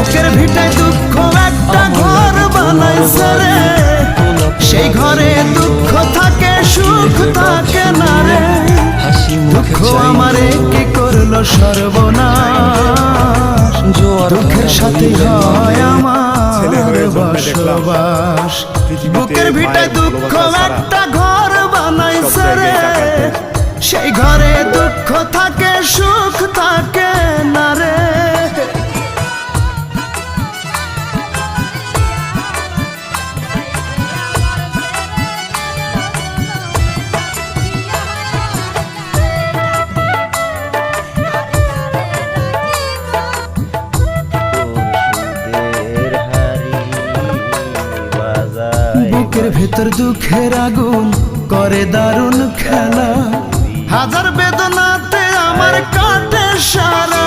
বুকের ভিটায় দুঃখ একটা ঘর বানাইছে রে, সেই ঘরে দুঃখ থাকে সুখ থাকে না রে। দুঃখ আমারে কি করলো সর্বনাশ, দুঃখের সাথে হয় আমার বসবাস। বুকের ভিটায় দুঃখ একটা ঘর বানাইছে রে, সেই ঘরে দুঃখ থাকে সুখ থাকে না রে। বুকের ভেতর দুঃখের আগুন করে দারুণ খেলা, হাজার বেদনাতে আমার কাটে সারা